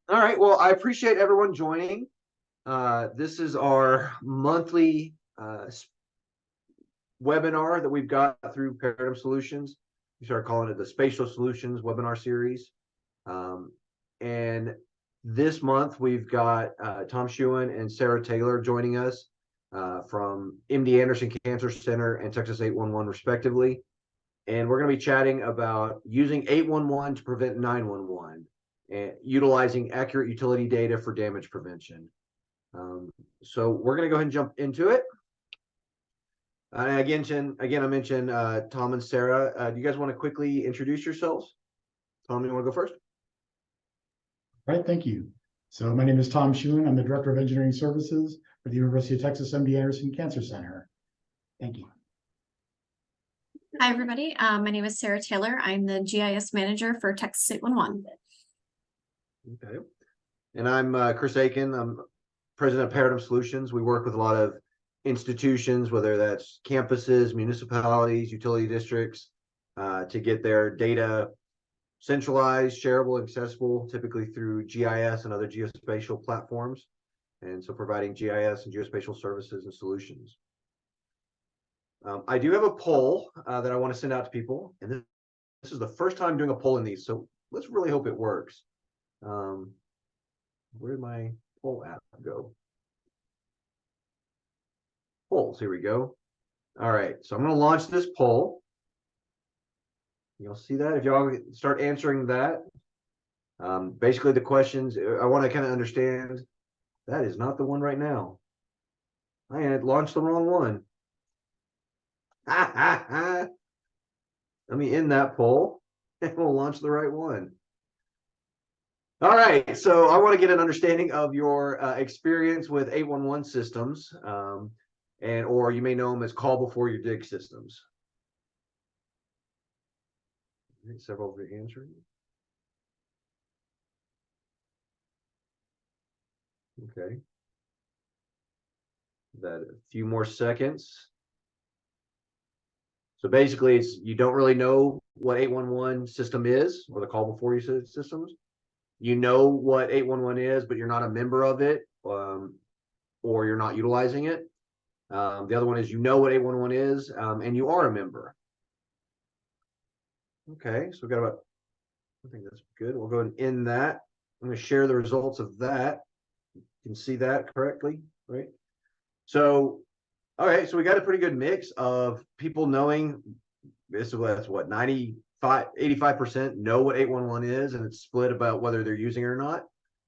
All right. Well, I appreciate everyone joining. This is our monthly webinar that we've got through Paradigm Solutions. We started calling it the Spatial Solutions Webinar Series. And this month we've got Tom Schuin and Sara Taylor joining us from MD Anderson Cancer Center and Texas 811 respectively. And we're going to be chatting about using 811 to prevent 911 and utilizing accurate utility data for damage prevention. So we're going to go ahead and jump into it. Again, I mentioned Tom and Sara. Do you guys want to quickly introduce yourselves? Tom, you want to go first? All right, thank you. So my name is Tom Schuin. I'm the Director of Engineering Services for the University of Texas MD Anderson Cancer Center. Thank you. Hi, everybody. My name is Sara Taylor. I'm the GIS Manager for Texas 811. Okay. And I'm Chris Aiken. I'm President of Paradigm Solutions. We work with a lot of institutions, whether that's campuses, municipalities, utility districts, to get their data centralized, shareable, accessible, typically through GIS and other geospatial platforms. And so providing GIS and geospatial services and solutions. I do have a poll that I want to send out to people. And this is the first time doing a poll in these, so let's really hope it works. Where did my poll app go? Polls, here we go. All right, so I'm going to launch this poll. You'll see that if y'all start answering that. Basically, the questions I want to kind of understand. That is not the one right now. I had launched the wrong one. Let me end that poll and we'll launch the right one. All right, so I want to get an understanding of your experience with 811 systems, or you may know them as call before you dig systems. Several of you answering. Okay. That a few more seconds. So basically, it's you don't really know what 811 system is, or the call before you systems. You know what 811 is, but you're not a member of it, or you're not utilizing it. The other one is you know what 811 is, and you are a member. Okay, so we've got about, I think that's good. We'll go ahead and end that. I'm going to share the results of that. You can see that correctly, right? So, all right, so we got a pretty good mix of people knowing, that's what, 85% know what 811 is, and it's split about whether they're using it or not,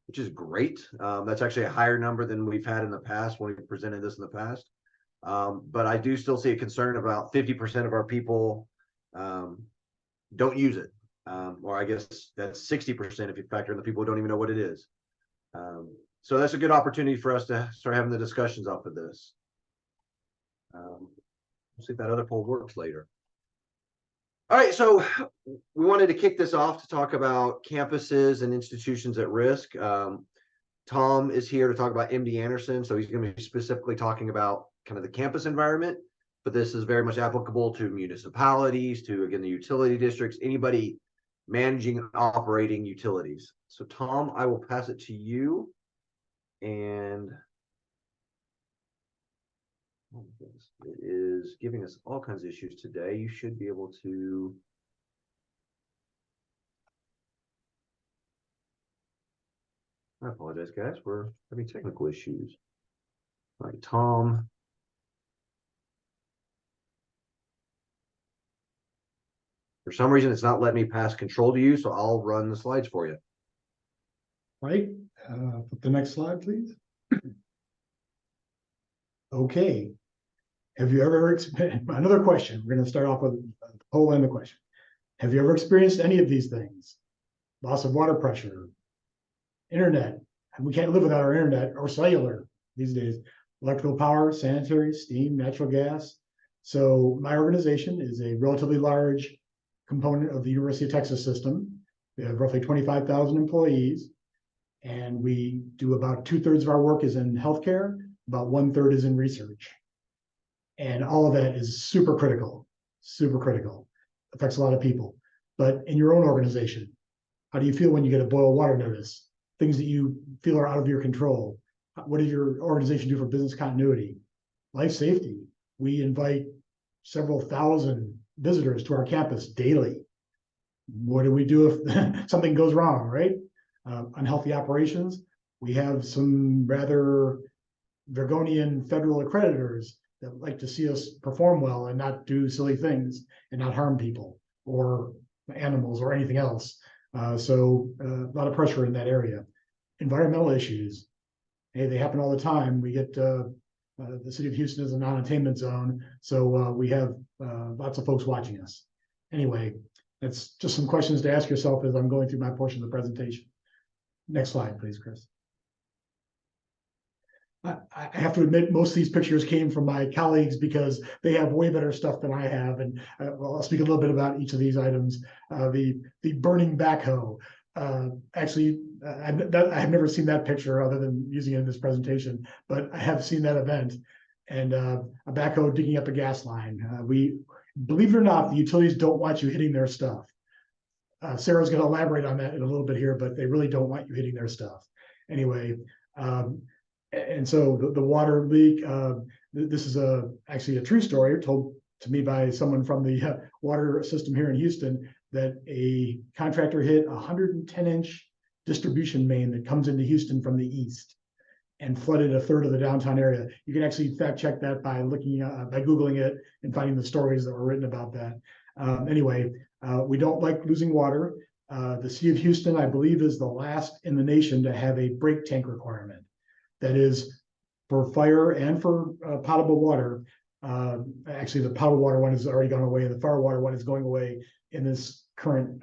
which is great. That's actually a higher number than we've had in the past when we presented this in the past. But I do still see a concern about 50% of our people don't use it. Or I guess that's 60% if you factor in the people who don't even know what it is. So that's a good opportunity for us to start having the discussions off of this. We'll see if that other poll works later. All right, so we wanted to kick this off to talk about campuses and institutions at risk. Tom is here to talk about MD Anderson, so he's going to be specifically talking about kind of the campus environment, but this is very much applicable to municipalities, to, again, the utility districts, anybody managing and operating utilities. So Tom, I will pass it to you. And oh my goodness, it is giving us all kinds of issues today. You should be able to. I apologize, guys. We're having technical issues. All right, Tom. For some reason, it's not letting me pass control to you, so I'll run the slides for you. Right. Put the next slide, please. Okay. Have you ever experienced, another question, we're going to start off with a poll and the question. Have you ever experienced any of these things? Loss of water pressure, internet, and we can't live without our internet or cellular these days, electrical power, sanitary, steam, natural gas. So my organization is a relatively large component of the University of Texas system. We have roughly 25,000 employees, and we do about 2/3 of our work is in healthcare, about 1/3 is in research. And all of that is super critical, affects a lot of people. But in your own organization, how do you feel when you get a boil water notice? things that you feel are out of your control. What does your organization do for business continuity? Life safety. We invite several thousand visitors to our campus daily. What do we do if something goes wrong, right? Unhealthy operations. We have some rather draconian federal accreditors that like to see us perform well and not do silly things and not harm people or animals or anything else. So a lot of pressure in that area. Environmental issues. Hey, they happen all the time. We get the city of Houston is a non-attainment zone, so we have lots of folks watching us. Anyway, that's just some questions to ask yourself as I'm going through my portion of the presentation. Next slide, please, Chris. I have to admit, most of these pictures came from my colleagues because they have way better stuff than I have. And well, I'll speak a little bit about each of these items. The burning backhoe. Actually, I have never seen that picture other than using it in this presentation, but I have seen that event. And a backhoe digging up a gas line. We, believe it or not, the utilities don't want you hitting their stuff. Sarah's going to elaborate on that in a little bit here, but they really don't want you hitting their stuff. Anyway, and so the water leak, this is actually a true story told to me by someone from the water system here in Houston, that a contractor hit a 110-inch distribution main that comes into Houston from the east and flooded a third of the downtown area. You can actually fact check that by looking by Googling it and finding the stories that were written about that. Anyway, we don't like losing water. The city of Houston, I believe, is the last in the nation to have a break tank requirement. That is for fire and for potable water. Actually, the potable water one has already gone away, and the fire water one is going away in this current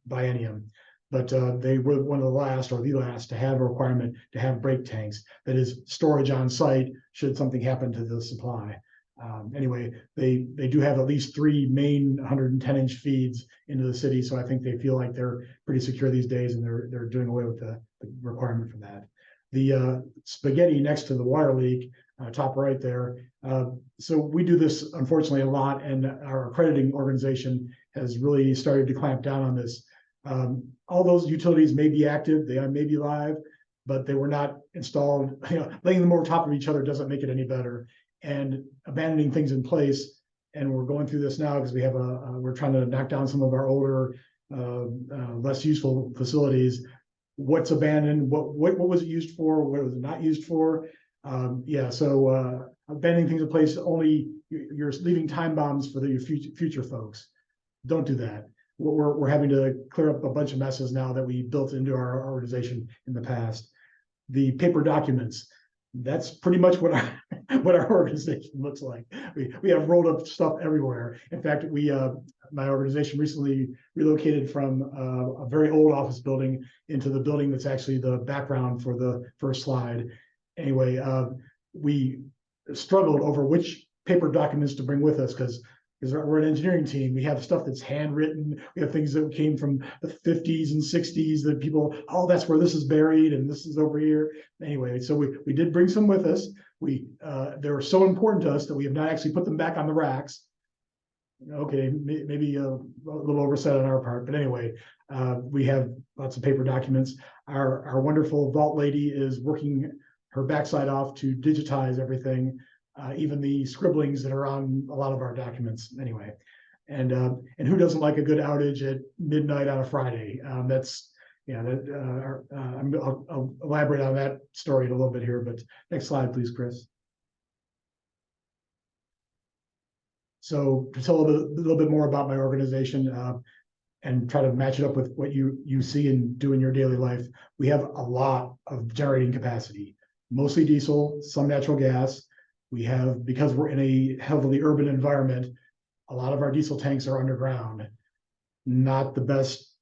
biennium. But they were one of the last, or the last, to have a requirement to have break tanks. That is storage on site should something happen to the supply. Anyway, they do have at least 3 main 110-inch feeds into the city, so I think they feel like they're pretty secure these days, and they're doing away with the requirement for that. The spaghetti next to the water leak, top right there. So we do this, unfortunately, a lot, and our accrediting organization has really started to clamp down on this. All those utilities may be active, they may be live, but they were not installed. Laying them over top of each other doesn't make it any better. And abandoning things in place, and we're going through this now because we have we're trying to knock down some of our older, less useful facilities. What's abandoned? What was it used for? What was it not used for? So abandoning things in place, only you're leaving time bombs for the future folks. Don't do that. We're having to clear up a bunch of messes now that we built into our organization in the past. The paper documents. That's pretty much what our organization looks like. We have rolled up stuff everywhere. In fact, my organization recently relocated from a very old office building into the building that's actually the background for the first slide. Anyway, we struggled over which paper documents to bring with us because we're an engineering team. We have stuff that's handwritten. We have things that came from the 50s and 60s that people, oh, that's where this is buried and this is over here. Anyway, so we did bring some with us. They were so important to us that we have not actually put them back on the racks. Okay, maybe a little oversight on our part, but anyway, we have lots of paper documents. Our wonderful vault lady is working her backside off to digitize everything. Even the scribblings that are on a lot of our documents anyway. And who doesn't like a good outage at midnight on a Friday? I'll elaborate on that story in a little bit here, but next slide, please, Chris. So to tell a little bit more about my organization and try to match it up with what you see and do in your daily life, we have a lot of generating capacity, mostly diesel, some natural gas. We have, because we're in a heavily urban environment, a lot of our diesel tanks are underground. Not the best.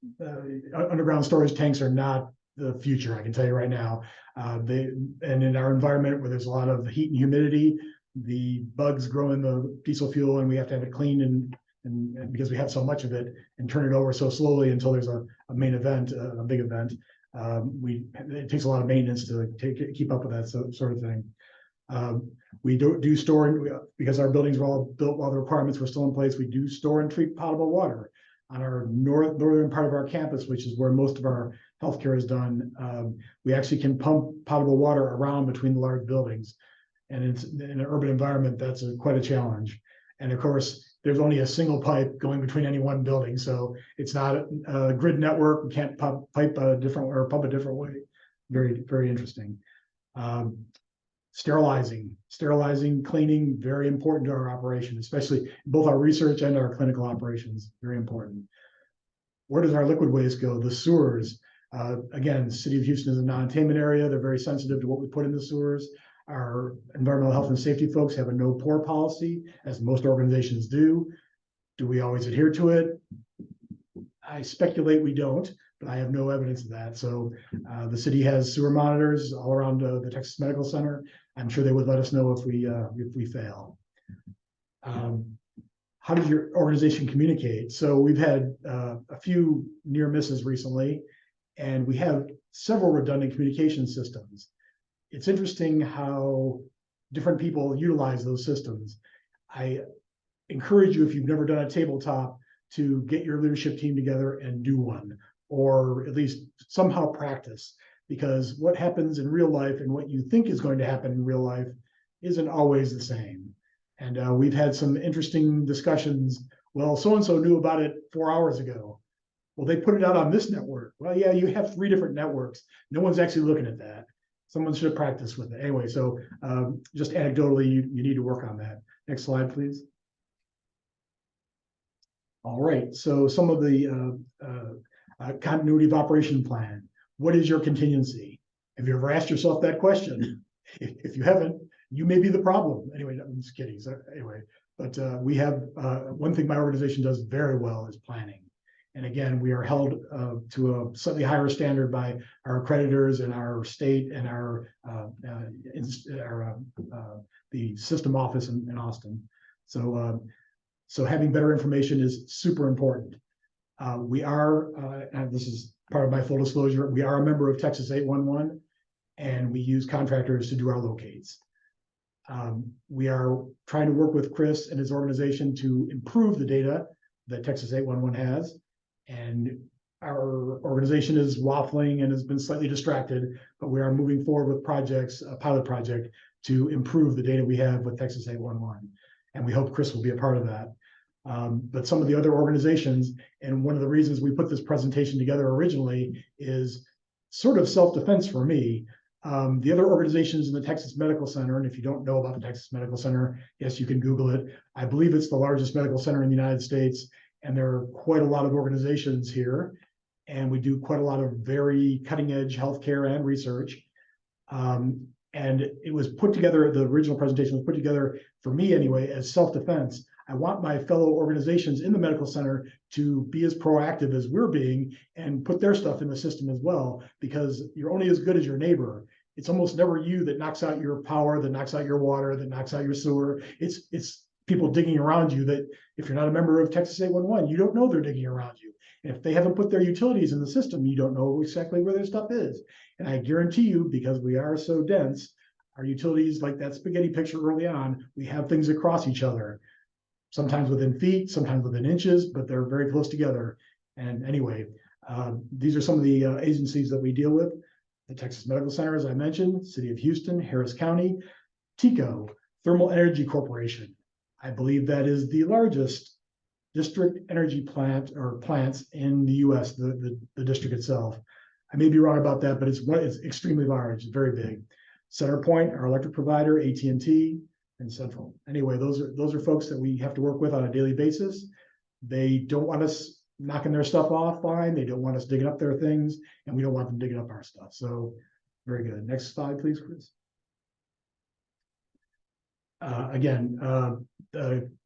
Underground storage tanks are not the future, I can tell you right now. And in our environment where there's a lot of heat and humidity, the bugs grow in the diesel fuel, and we have to have it cleaned and because we have so much of it, and turn it over so slowly until there's a main event, a big event. It takes a lot of maintenance to keep up with that sort of thing. We do store, because our buildings were all built while the requirements were still in place. We do store and treat potable water on our northern part of our campus, which is where most of our healthcare is done. We actually can pump potable water around between the large buildings. And it's in an urban environment, that's quite a challenge. And of course, there's only a single pipe going between any one building. So it's not a grid network. We can't pump a different way. Very, very interesting. Sterilizing, cleaning, very important to our operation, especially both our research and our clinical operations, very important. Where does our liquid waste go? The sewers. Again, the city of Houston is a non-attainment area. They're very sensitive to what we put in the sewers. Our environmental health and safety folks have a no pour policy, as most organizations do. Do we always adhere to it? I speculate we don't, but I have no evidence of that. So the city has sewer monitors all around the Texas Medical Center. I'm sure they would let us know if we fail. How does your organization communicate? So we've had a few near misses recently, and we have several redundant communication systems. It's interesting how different people utilize those systems. I encourage you, if you've never done a tabletop, to get your leadership team together and do one, or at least somehow practice, because what happens in real life and what you think is going to happen in real life isn't always the same. And we've had some interesting discussions. Well, so-and-so knew about it 4 hours ago. Well, they put it out on this network. Well, yeah, you have 3 different networks. No one's actually looking at that. Someone should practice with it. Anyway, so just anecdotally, you need to work on that. Next slide, please. All right, so some of the continuity of operation plan. What is your contingency? Have you ever asked yourself that question? If you haven't, you may be the problem. Anyway, I'm just kidding. So anyway, but we have one thing my organization does very well is planning. And again, we are held to a slightly higher standard by our accreditors and our state and the system office in Austin. So having better information is super important. We are, and this is part of my full disclosure, we are a member of Texas 811, and we use contractors to do our locates. We are trying to work with Chris and his organization to improve the data that Texas 811 has. And our organization is waffling and has been slightly distracted, but we are moving forward with projects, a pilot project, to improve the data we have with Texas 811. And we hope Chris will be a part of that. But some of the other organizations, and one of the reasons we put this presentation together originally is sort of self-defense for me. The other organizations in the Texas Medical Center, and if you don't know about the Texas Medical Center, yes, you can Google it. I believe it's the largest medical center in the United States, and there are quite a lot of organizations here, and we do quite a lot of very cutting-edge healthcare and research. And it was put together, the original presentation was put together, for me anyway, as self-defense. I want my fellow organizations in the medical center to be as proactive as we're being and put their stuff in the system as well, because you're only as good as your neighbor. It's almost never you that knocks out your power, that knocks out your water, that knocks out your sewer. It's people digging around you that, if you're not a member of Texas 811, you don't know they're digging around you. And if they haven't put their utilities in the system, you don't know exactly where their stuff is. And I guarantee you, because we are so dense, our utilities, like that spaghetti picture early on, we have things across each other, sometimes within feet, sometimes within inches, but they're very close together. And anyway, these are some of the agencies that we deal with. The Texas Medical Center, as I mentioned, City of Houston, Harris County, TECO, Thermal Energy Corporation. I believe that is the largest district energy plant or plants in the US, the district itself. I may be wrong about that, but it's extremely large, very big. CenterPoint, our electric provider, AT&T, and Central. Anyway, those are folks that we have to work with on a daily basis. They don't want us knocking their stuff offline. They don't want us digging up their things, and we don't want them digging up our stuff. So very good. Next slide, please, Chris. Again,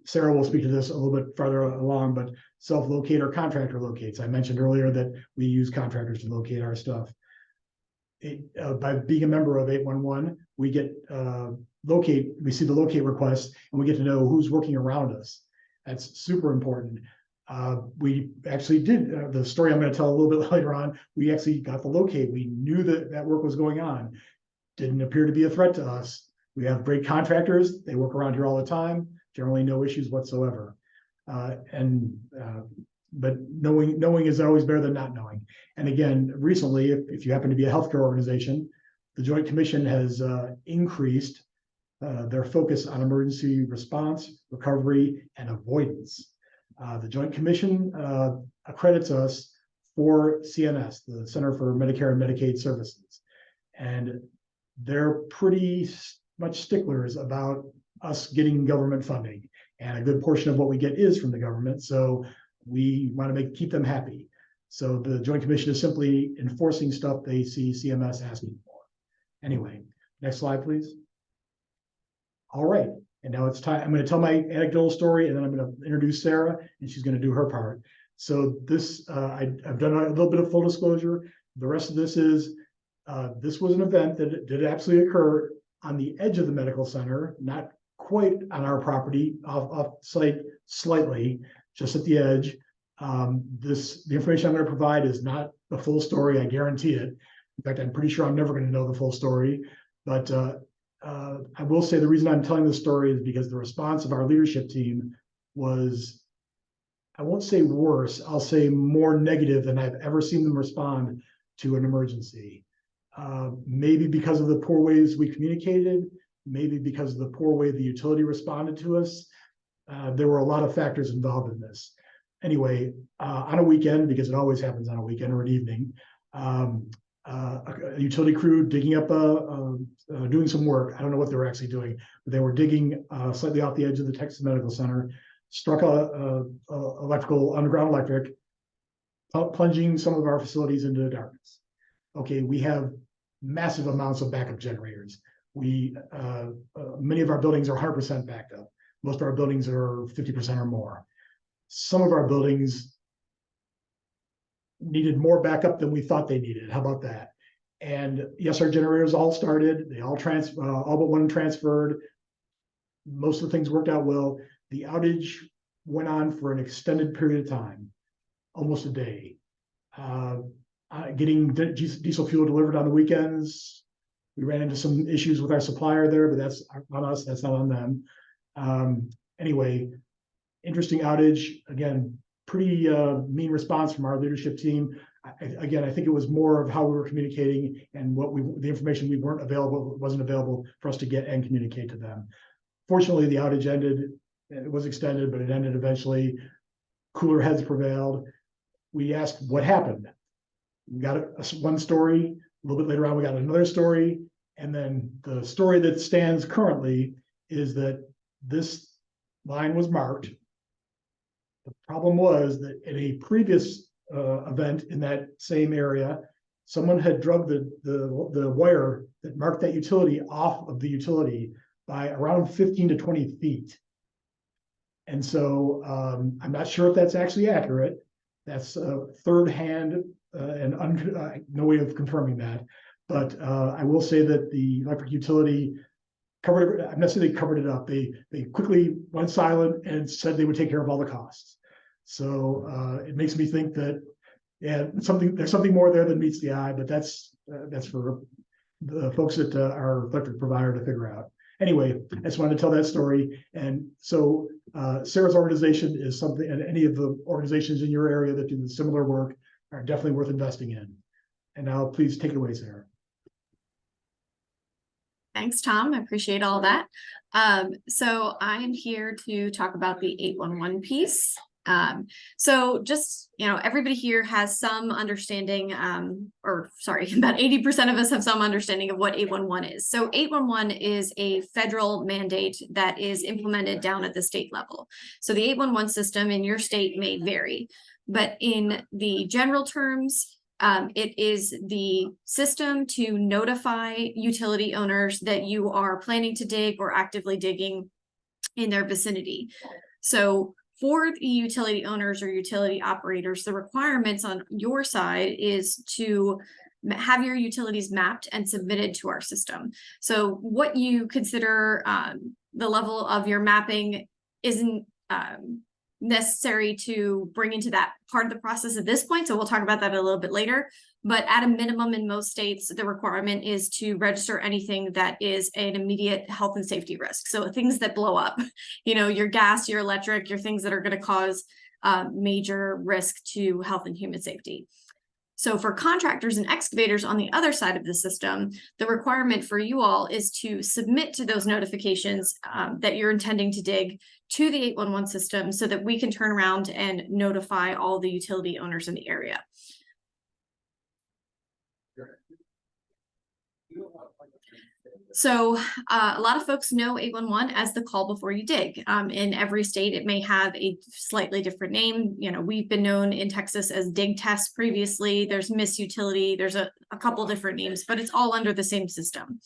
Sara will speak to this a little bit farther along, but self-locate or contractor locates. I mentioned earlier that we use contractors to locate our stuff. By being a member of 811, we get we see the locate request, and we get to know who's working around us. That's super important. We actually did the story I'm going to tell a little bit later on. We actually got the locate. We knew that work was going on. Didn't appear to be a threat to us. We have great contractors. They work around here all the time. Generally no issues whatsoever. but knowing is always better than not knowing. And again, recently, if you happen to be a healthcare organization, the Joint Commission has increased their focus on emergency response, recovery, and avoidance. The Joint Commission accredits us for CMS, the Center for Medicare and Medicaid Services. And they're pretty much sticklers about us getting government funding. And a good portion of what we get is from the government. So we want to keep them happy. So the Joint Commission is simply enforcing stuff they see CMS asking for. Anyway, next slide, please. All right, and now it's time. I'm going to tell my anecdotal story, and then I'm going to introduce Sarah, and she's going to do her part. So this, I've done a little bit of full disclosure. The rest of this is, this was an event that did absolutely occur on the edge of the medical center, not quite on our property, off site slightly, just at the edge. The information I'm going to provide is not the full story, I guarantee it. In fact, I'm pretty sure I'm never going to know the full story, but I will say the reason I'm telling this story is because the response of our leadership team was, I won't say worse, I'll say more negative than I've ever seen them respond to an emergency. Maybe because of the poor ways we communicated, maybe because of the poor way the utility responded to us. There were a lot of factors involved in this. Anyway, on a weekend, because it always happens on a weekend or an evening, a utility crew digging up, doing some work. I don't know what they were actually doing, but they were digging slightly off the edge of the Texas Medical Center, struck a underground electric, plunging some of our facilities into darkness. Okay, we have massive amounts of backup generators. Many of our buildings are 100% backed up. Most of our buildings are 50% or more. Some of our buildings needed more backup than we thought they needed. How about that? And yes, our generators all started. They all all but one transferred. Most of the things worked out well. The outage went on for an extended period of time, almost a day. Getting diesel fuel delivered on the weekends. We ran into some issues with our supplier there, but that's on us. That's not on them. Anyway, interesting outage. Again, pretty mean response from our leadership team. Again, I think it was more of how we were communicating and the information wasn't available for us to get and communicate to them. Fortunately, the outage ended. It was extended, but it ended eventually. Cooler heads prevailed. We asked what happened. We got one story. A little bit later on, we got another story. And then the story that stands currently is that this line was marked. The problem was that in a previous event in that same area, someone had drug the wire that marked that utility off of the utility by around 15 to 20 feet. And so I'm not sure if that's actually accurate. That's third hand and no way of confirming that. But I will say that the electric utility covered, I'm not saying they covered it up. They quickly went silent and said they would take care of all the costs. So it makes me think that, yeah, there's something more there than meets the eye, but that's for the folks at our electric provider to figure out. Anyway, I just wanted to tell that story. And so Sarah's organization is something, and any of the organizations in your area that do similar work are definitely worth investing in. And now please take it away, Sarah. Thanks, Tom. I appreciate all that. So I'm here to talk about the 811 piece. So just, everybody here has some understanding, about 80% of us have some understanding of what 811 is. So 811 is a federal mandate that is implemented down at the state level. So the 811 system in your state may vary, but in the general terms, it is the system to notify utility owners that you are planning to dig or actively digging in their vicinity. So for the utility owners or utility operators, the requirements on your side is to have your utilities mapped and submitted to our system. So what you consider the level of your mapping isn't necessary to bring into that part of the process at this point. So we'll talk about that a little bit later. But at a minimum in most states, the requirement is to register anything that is an immediate health and safety risk. So things that blow up, your gas, your electric, your things that are going to cause major risk to health and human safety. So for contractors and excavators on the other side of the system, the requirement for you all is to submit to those notifications that you're intending to dig to the 811 system so that we can turn around and notify all the utility owners in the area. So a lot of folks know 811 as the call before you dig. In every state, it may have a slightly different name. You know, we've been known in Texas as dig test previously. There's Miss Utility. There's a couple different names, but it's all under the same system.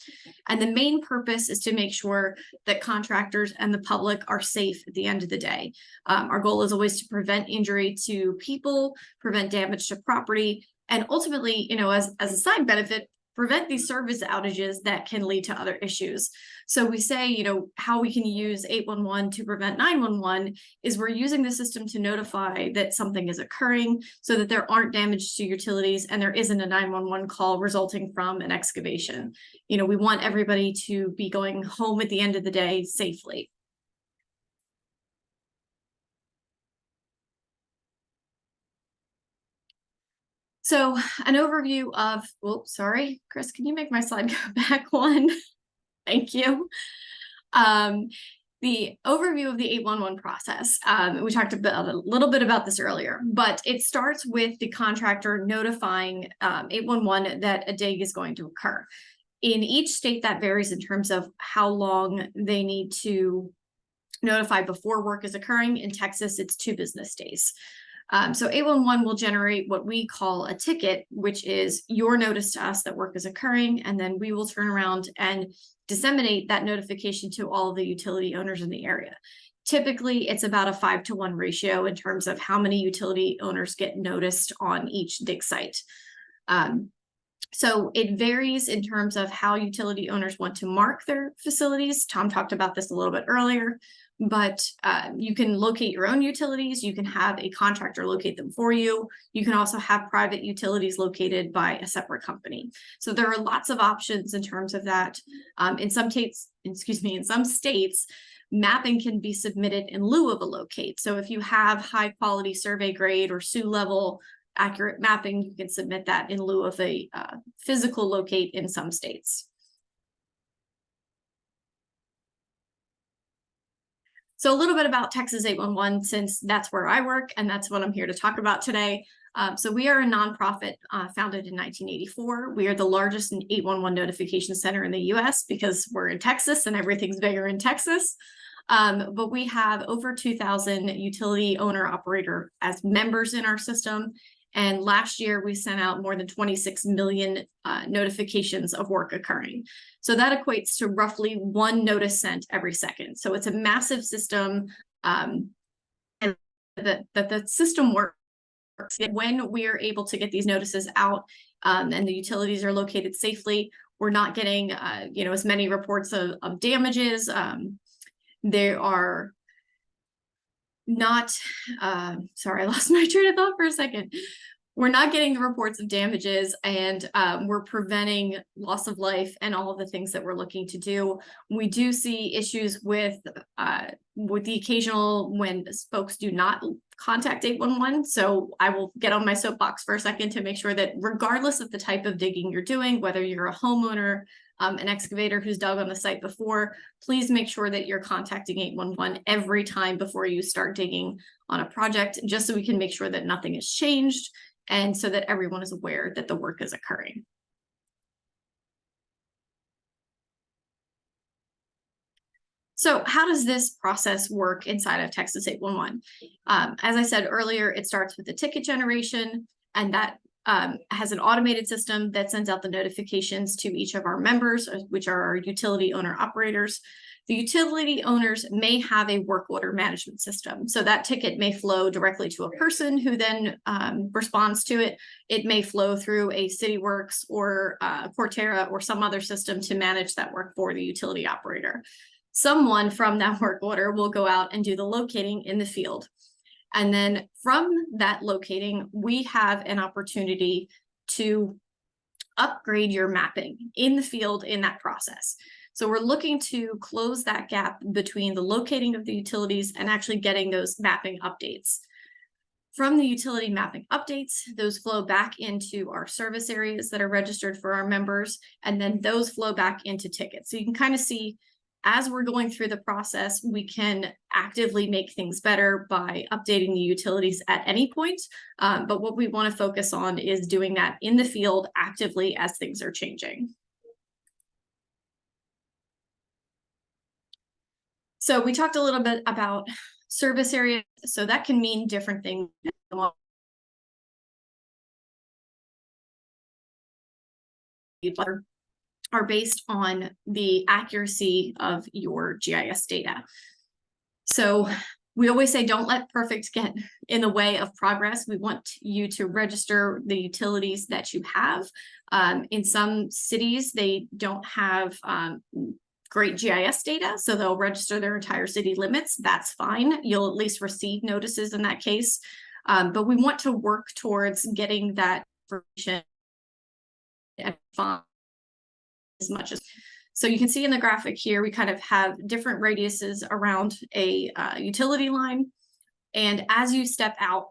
And the main purpose is to make sure that contractors and the public are safe at the end of the day. Our goal is always to prevent injury to people, prevent damage to property, and ultimately, you know, as a side benefit, prevent these service outages that can lead to other issues. So we say, you know, how we can use 811 to prevent 911 is we're using the system to notify that something is occurring so that there aren't damage to utilities and there isn't a 911 call resulting from an excavation. You know, we want everybody to be going home at the end of the day safely. So an overview of, sorry, Chris, can you make my slide go back one? Thank you. The overview of the 811 process. We talked about a little bit about this earlier, but it starts with the contractor notifying 811 that a dig is going to occur. In each state, that varies in terms of how long they need to notify before work is occurring. In Texas, it's 2 business days. So 811 will generate what we call a ticket, which is your notice to us that work is occurring, and then we will turn around and disseminate that notification to all of the utility owners in the area. Typically, it's about a 5-to-1 ratio in terms of how many utility owners get noticed on each dig site. So it varies in terms of how utility owners want to mark their facilities. Tom talked about this a little bit earlier. But you can locate your own utilities. You can have a contractor locate them for you. You can also have private utilities located by a separate company. So there are lots of options in terms of that. In some states, mapping can be submitted in lieu of a locate. So if you have high quality survey grade or SUE level accurate mapping, you can submit that in lieu of a physical locate in some states. So a little bit about Texas 811, since that's where I work and that's what I'm here to talk about today. So we are a nonprofit founded in 1984. We are the largest 811 notification center in the US because we're in Texas and everything's bigger in Texas. But we have over 2,000 utility owner operator as members in our system. And last year we sent out more than 26 million notifications of work occurring. So that equates to roughly 1 notice sent every second. So it's a massive system, and that the system works when we are able to get these notices out and the utilities are located safely. We're not getting as many reports of damages. There are not, sorry, I lost my train of thought for a second. We're not getting the reports of damages, and we're preventing loss of life and all of the things that we're looking to do. We do see issues with the occasional when folks do not contact 811. So I will get on my soapbox for a second to make sure that regardless of the type of digging you're doing, whether you're a homeowner, an excavator who's dug on the site before, please make sure that you're contacting 811 every time before you start digging on a project, just so we can make sure that nothing has changed and so that everyone is aware that the work is occurring. So how does this process work inside of Texas 811? As I said earlier, it starts with the ticket generation, and that has an automated system that sends out the notifications to each of our members, which are our utility owner operators. The utility owners may have a work order management system. So that ticket may flow directly to a person who then responds to it. It may flow through a CityWorks or Cortera or some other system to manage that work for the utility operator. Someone from that work order will go out and do the locating in the field. And then from that locating, we have an opportunity to upgrade your mapping in the field in that process. So we're looking to close that gap between the locating of the utilities and actually getting those mapping updates. From the utility mapping updates, those flow back into our service areas that are registered for our members, and then those flow back into tickets. So you can kind of see, as we're going through the process, we can actively make things better by updating the utilities at any point. But what we want to focus on is doing that in the field actively as things are changing. So we talked a little bit about service area. So that can mean different things. Are based on the accuracy of your GIS data. So we always say, don't let perfect get in the way of progress. We want you to register the utilities that you have. In some cities, they don't have great GIS data, so they'll register their entire city limits. That's fine. You'll at least receive notices in that case. But we want to work towards getting that information and as much as. So you can see in the graphic here, we kind of have different radiuses around a utility line. And as you step out,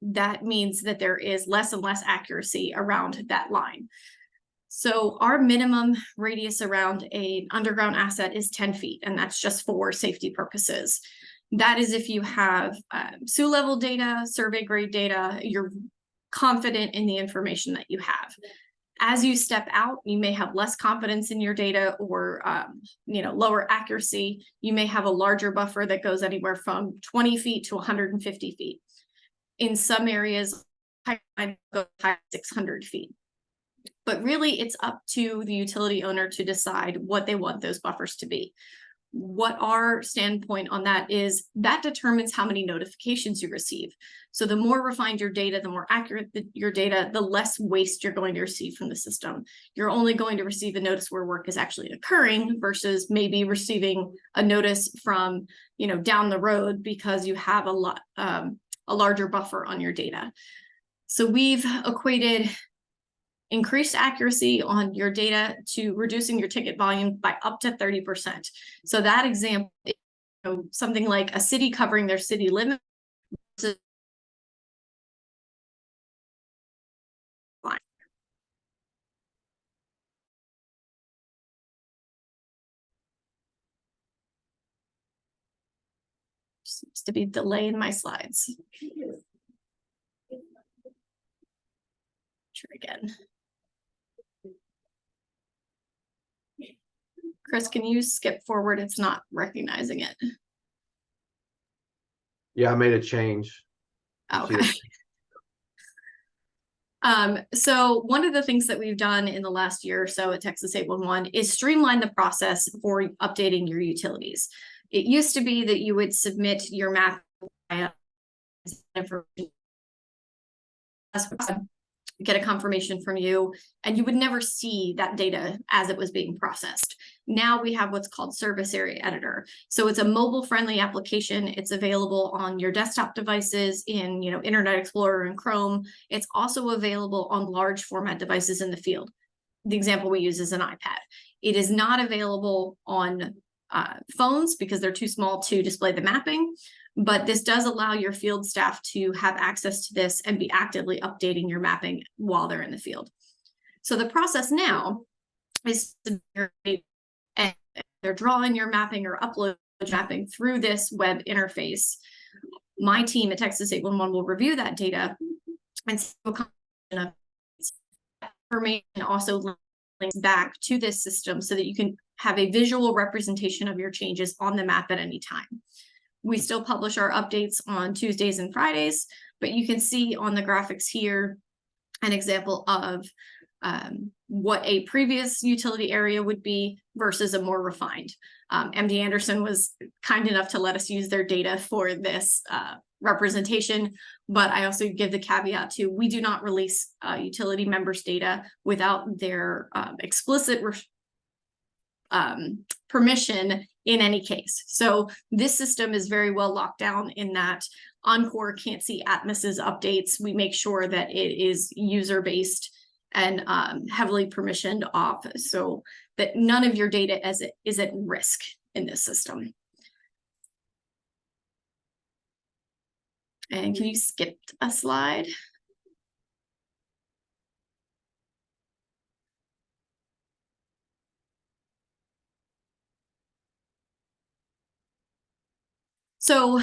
that means that there is less and less accuracy around that line. So our minimum radius around an underground asset is 10 feet, and that's just for safety purposes. That is if you have SU level data, survey grade data, you're confident in the information that you have. As you step out, you may have less confidence in your data or lower accuracy. You may have a larger buffer that goes anywhere from 20 feet to 150 feet. In some areas, go 600 feet. But really, it's up to the utility owner to decide what they want those buffers to be. What our standpoint on that is, that determines how many notifications you receive. So the more refined your data, the more accurate your data, the less waste you're going to receive from the system. You're only going to receive a notice where work is actually occurring versus maybe receiving a notice from down the road because you have a larger buffer on your data. So we've equated increased accuracy on your data to reducing your ticket volume by up to 30%. So that example, something like a city covering their city limit. Seems to be delay in my slides. Try again. Chris, can you skip forward? It's not recognizing it. Yeah, I made a change. Okay. So one of the things that we've done in the last year or so at Texas 811 is streamline the process for updating your utilities. It used to be that you would submit your map information, get a confirmation from you, and you would never see that data as it was being processed. Now we have what's called Service Area Editor. So it's a mobile-friendly application. It's available on your desktop devices in Internet Explorer and Chrome. It's also available on large format devices in the field. The example we use is an iPad. It is not available on phones because they're too small to display the mapping. But this does allow your field staff to have access to this and be actively updating your mapping while they're in the field. So the process now is and they're drawing your mapping or upload mapping through this web interface. My team at Texas 811 will review that data and information also links back to this system so that you can have a visual representation of your changes on the map at any time. We still publish our updates on Tuesdays and Fridays, but you can see on the graphics here an example of what a previous utility area would be versus a more refined. MD Anderson was kind enough to let us use their data for this representation, but I also give the caveat to, we do not release utility members' data without their explicit permission in any case. So this system is very well locked down in that Encore can't see Atmos's updates. We make sure that it is user-based and heavily permissioned off so that none of your data is at risk in this system. And can you skip a slide? So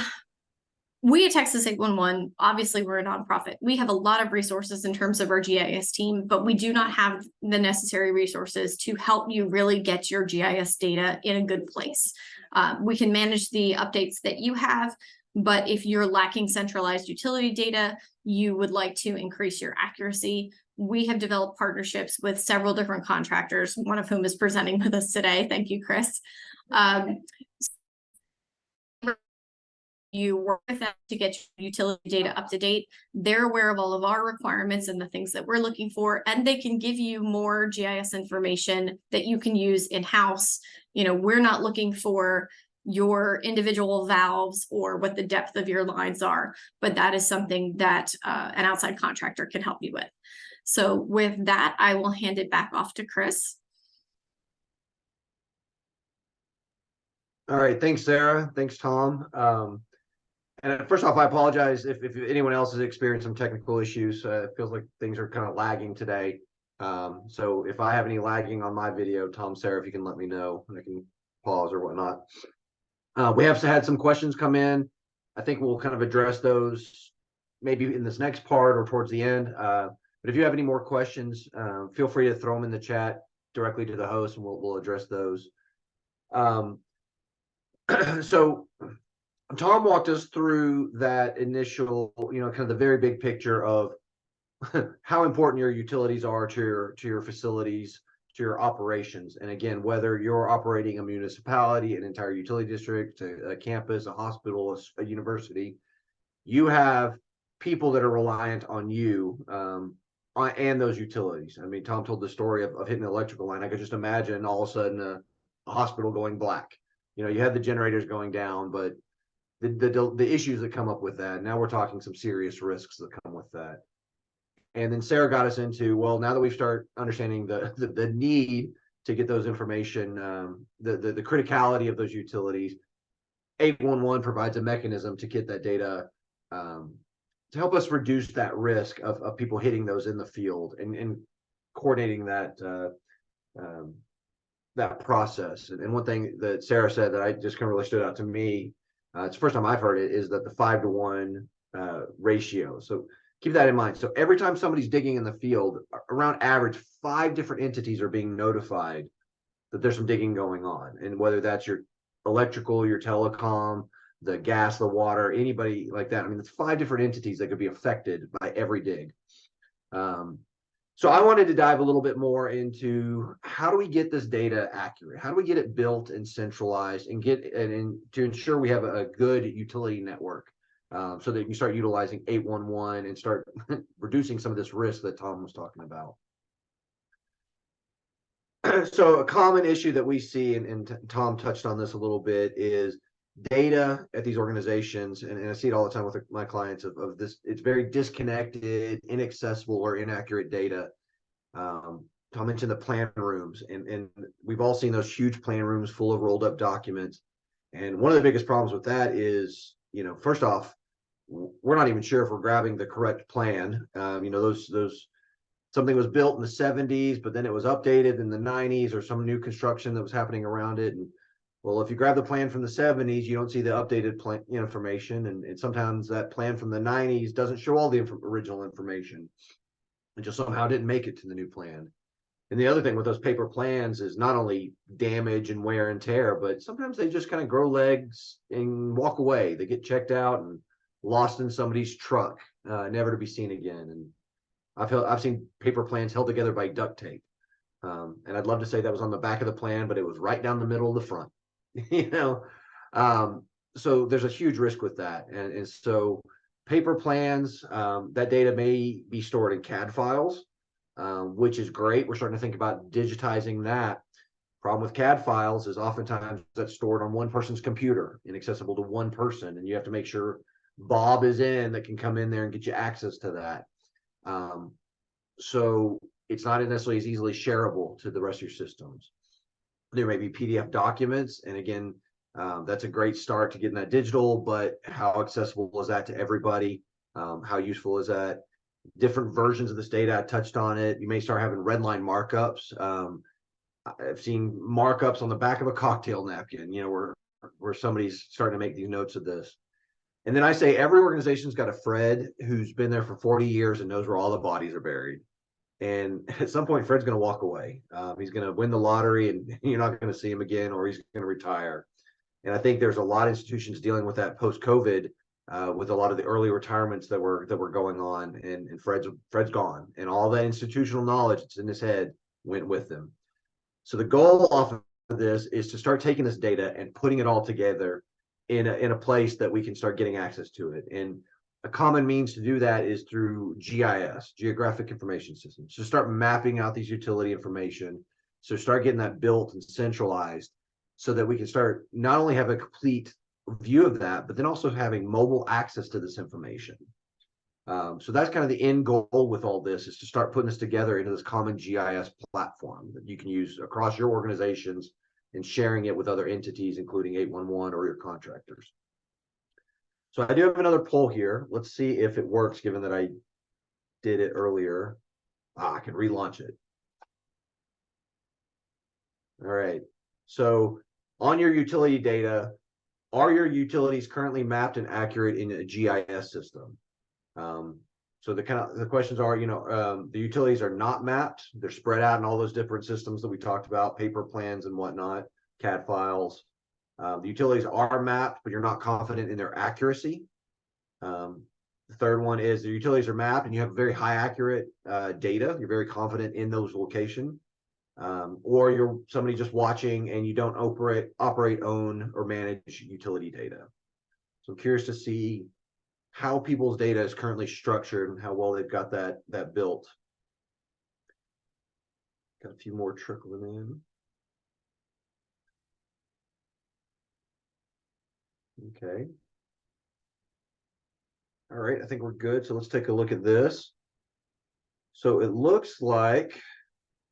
we at Texas 811, obviously we're a nonprofit. We have a lot of resources in terms of our GIS team, but we do not have the necessary resources to help you really get your GIS data in a good place. We can manage the updates that you have, but if you're lacking centralized utility data, you would like to increase your accuracy. We have developed partnerships with several different contractors, one of whom is presenting with us today. Thank you, Chris. You work with them to get your utility data up to date. They're aware of all of our requirements and the things that we're looking for, and they can give you more GIS information that you can use in-house. You know, we're not looking for your individual valves or what the depth of your lines are, but that is something that an outside contractor can help you with. So with that, I will hand it back off to Chris. All right, thanks, Sarah. Thanks, Tom. And first off, I apologize if anyone else has experienced some technical issues. It feels like things are kind of lagging today. So if I have any lagging on my video, Tom, Sarah, if you can let me know, and I can pause or whatnot. We have had some questions come in. I think we'll kind of address those maybe in this next part or towards the end. But if you have any more questions, feel free to throw them in the chat directly to the host, and we'll address those. So Tom walked us through that initial, kind of the very big picture of how important your utilities are to your facilities, to your operations. And again, whether you're operating a municipality, an entire utility district, a campus, a hospital, a university, you have people that are reliant on you and those utilities. I mean, Tom told the story of hitting the electrical line. I could just imagine all of a sudden a hospital going black. You had the generators going down, but the issues that come up with that. Now we're talking some serious risks that come with that. And then Sarah got us into, well, now that we start understanding the need to get those information, the criticality of those utilities, 811 provides a mechanism to get that data to help us reduce that risk of people hitting those in the field and coordinating that that process. And one thing that Sarah said that I just kind of really stood out to me, it's the first time I've heard it, is that the 5-to-1 ratio. So keep that in mind. So every time somebody's digging in the field, around average, 5 different entities are being notified that there's some digging going on. And whether that's your electrical, your telecom, the gas, the water, anybody like that. I mean, it's 5 different entities that could be affected by every dig. So I wanted to dive a little bit more into how do we get this data accurate? How do we get it built and centralized and to ensure we have a good utility network so that you can start utilizing 811 and start reducing some of this risk that Tom was talking about. So a common issue that we see, and Tom touched on this a little bit, is data at these organizations, and I see it all the time with my clients of this. It's very disconnected, inaccessible, or inaccurate data. Tom mentioned the plan rooms, and we've all seen those huge plan rooms full of rolled up documents. And one of the biggest problems with that is, first off, we're not even sure if we're grabbing the correct plan. Those something was built in the 70s, but then it was updated in the 90s, or some new construction that was happening around it. And well, if you grab the plan from the 70s, you don't see the updated plan information. And sometimes that plan from the 90s doesn't show all the original information. It just somehow didn't make it to the new plan. And the other thing with those paper plans is not only damage and wear and tear, but sometimes they just kind of grow legs and walk away. They get checked out and lost in somebody's truck, never to be seen again. And I've seen paper plans held together by duct tape. And I'd love to say that was on the back of the plan, but it was right down the middle of the front. So there's a huge risk with that. And so paper plans, that data may be stored in CAD files, which is great. We're starting to think about digitizing that. Problem with CAD files is oftentimes that's stored on one person's computer, inaccessible to one person, and you have to make sure Bob is in that can come in there and get you access to that. So it's not necessarily as easily shareable to the rest of your systems. There may be PDF documents, and again, That's a great start to getting that digital, but how accessible is that to everybody? How useful is that? Different versions of this data, I touched on it. You may start having red line markups. I've seen markups on the back of a cocktail napkin, where somebody's starting to make these notes of this. And then I say every organization's got a Fred who's been there for 40 years and knows where all the bodies are buried. And at some point, Fred's going to walk away. He's going to win the lottery and you're not going to see him again, or he's going to retire. And I think there's a lot of institutions dealing with that post-COVID, with a lot of the early retirements that were going on, and Fred's gone, and all that institutional knowledge that's in his head went with them. So the goal off of this is to start taking this data and putting it all together in a place that we can start getting access to it. And a common means to do that is through GIS, Geographic Information Systems. So start mapping out these utility information. So start getting that built and centralized so that we can start not only have a complete view of that, but then also having mobile access to this information. So that's kind of the end goal with all this, is to start putting this together into this common GIS platform that you can use across your organizations and sharing it with other entities, including 811 or your contractors. So I do have another poll here. Let's see if it works, given that I did it earlier. I can relaunch it. All right. So on your utility data, are your utilities currently mapped and accurate in a GIS system? So the questions are, the utilities are not mapped. They're spread out in all those different systems that we talked about, paper plans and whatnot, CAD files. The utilities are mapped, but you're not confident in their accuracy. The third one is the utilities are mapped and you have very high accurate data. You're very confident in those locations. Or you're somebody just watching and you don't operate, own, or manage utility data. So I'm curious to see how people's data is currently structured and how well they've got that built. Got a few more trickling in. Okay. All right, I think we're good. So let's take a look at this. So it looks like,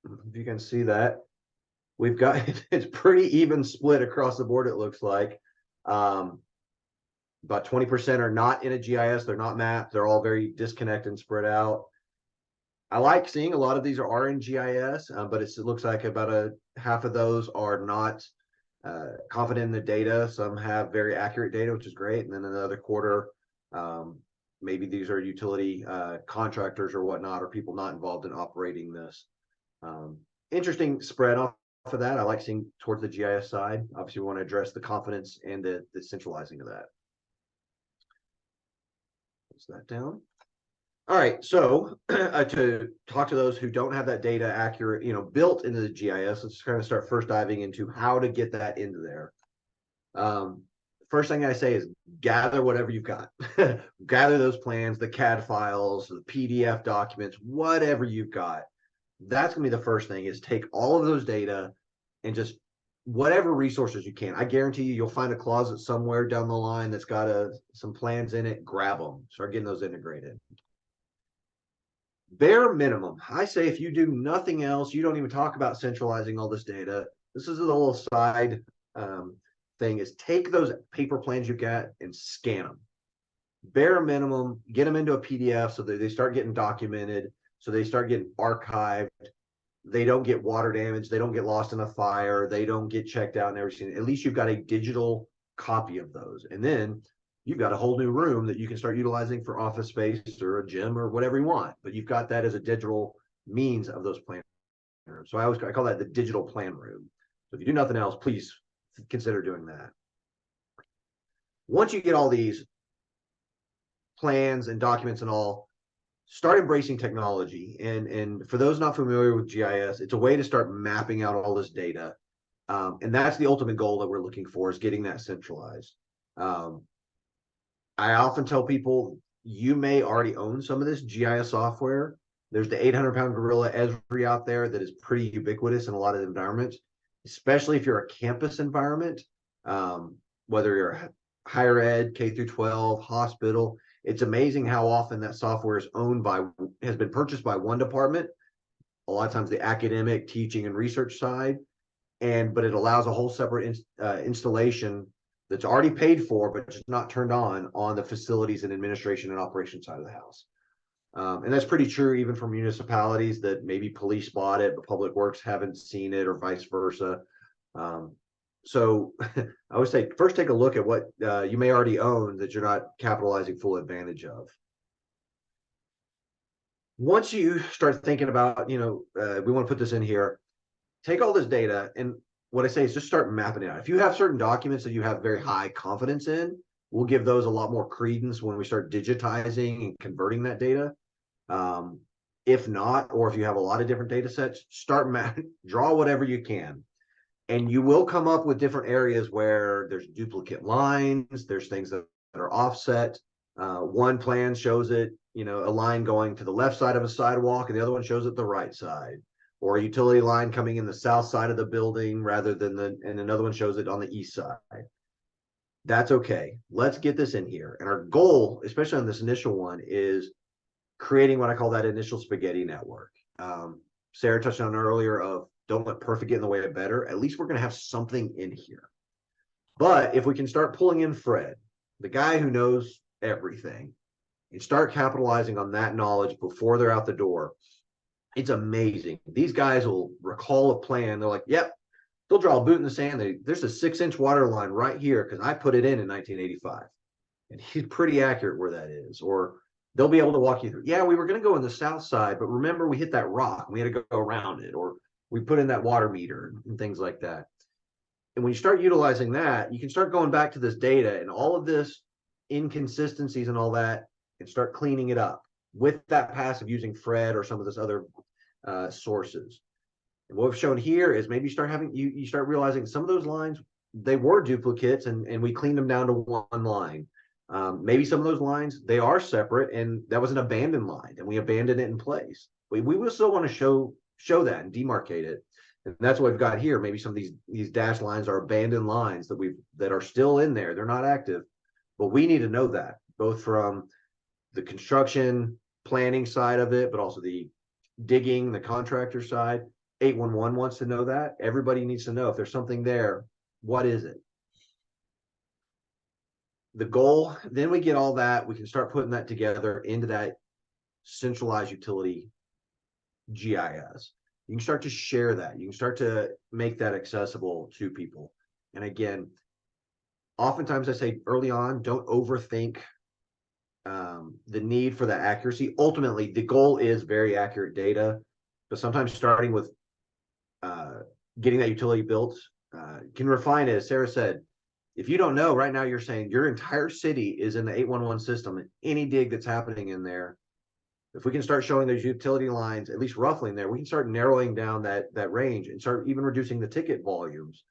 if you can see that, we've got, it's pretty even split across the board, it looks like. About 20% are not in a GIS. They're not mapped. They're all very disconnected and spread out. I like seeing a lot of these are in GIS, but it looks like about half of those are not confident in the data. Some have very accurate data, which is great. And then another quarter, maybe these are utility contractors or whatnot, or people not involved in operating this. Interesting spread off of that. I like seeing towards the GIS side. Obviously, we want to address the confidence and the centralizing of that. That down. All right, so to talk to those who don't have that data accurate, built into the GIS, let's kind of start first diving into how to get that into there. First thing I say is gather whatever you've got. Gather those plans, the CAD files, the PDF documents, whatever you've got. That's gonna be the first thing, is take all of those data and just whatever resources you can. I guarantee you'll find a closet somewhere down the line that's got some plans in it. Grab them, start getting those integrated. Bare minimum, I say, if you do nothing else, you don't even talk about centralizing all this data. This is a little side thing, is take those paper plans you got and scan them. Bare minimum, get them into a PDF so that they start getting documented, so they start getting archived. They don't get water damage, they don't get lost in a fire, they don't get checked out and everything. At least you've got a digital copy of those. And then you've got a whole new room that you can start utilizing for office space or a gym or whatever you want. But you've got that as a digital means of those plan rooms. So I call that the digital plan room. So if you do nothing else, please consider doing that. Once you get all these plans and documents and all, start embracing technology. And for those not familiar with GIS, it's a way to start mapping out all this data. And that's the ultimate goal that we're looking for, is getting that centralized. I often tell people, you may already own some of this GIS software. There's the 800-pound gorilla Esri out there that is pretty ubiquitous in a lot of environments, especially if you're a campus environment, whether you're higher ed, K through 12, hospital. It's amazing how often that software is has been purchased by one department, a lot of times the academic, teaching, and research side, but it allows a whole separate installation that's already paid for, but just not turned on the facilities and administration and operation side of the house. And that's pretty true even for municipalities that maybe police bought it, but public works haven't seen it, or vice versa. So I always say, first take a look at what you may already own that you're not capitalizing full advantage of. Once you start thinking about, we want to put this in here, take all this data, and what I say is just start mapping it out. If you have certain documents that you have very high confidence in, we'll give those a lot more credence when we start digitizing and converting that data. If not, or if you have a lot of different data sets, draw whatever you can. And you will come up with different areas where there's duplicate lines, there's things that are offset. One plan shows it, a line going to the left side of a sidewalk, and the other one shows it the right side. Or a utility line coming in the south side of the building rather than and another one shows it on the east side. That's okay. Let's get this in here. And our goal, especially on this initial one, is creating what I call that initial spaghetti network. Sarah touched on earlier of don't let perfect get in the way of better. At least we're going to have something in here. But if we can start pulling in Fred, the guy who knows everything, and start capitalizing on that knowledge before they're out the door, it's amazing. These guys will recall a plan. They're like, yep, they'll draw a boot in the sand. There's a 6-inch water line right here because I put it in 1985. And he's pretty accurate where that is. Or they'll be able to walk you through. Yeah, we were going to go in the south side, but remember we hit that rock. We had to go around it. Or we put in that water meter and things like that. And when you start utilizing that, you can start going back to this data and all of this inconsistencies and all that, and start cleaning it up with that passive using Fred or some of this other sources. And what we've shown here is maybe you start realizing some of those lines, they were duplicates and we cleaned them down to one line. Maybe some of those lines, they are separate and that was an abandoned line and we abandoned it in place. We will still want to show that and demarcate it. And that's what we've got here. Maybe some of these dashed lines are abandoned lines that are still in there. They're not active, but we need to know that both from the construction planning side of it, but also the digging, the contractor side. 811 wants to know that. Everybody needs to know if there's something there, what is it? The goal, then we get all that, we can start putting that together into that centralized utility GIS. You can start to share that. You can start to make that accessible to people. And again, oftentimes I say early on, don't overthink the need for that accuracy. Ultimately, the goal is very accurate data, but sometimes starting with getting that utility built can refine it. As Sarah said, if you don't know right now, you're saying your entire city is in the 811 system and any dig that's happening in there, if we can start showing those utility lines, at least roughly in there, we can start narrowing down that range and start even reducing the ticket volumes.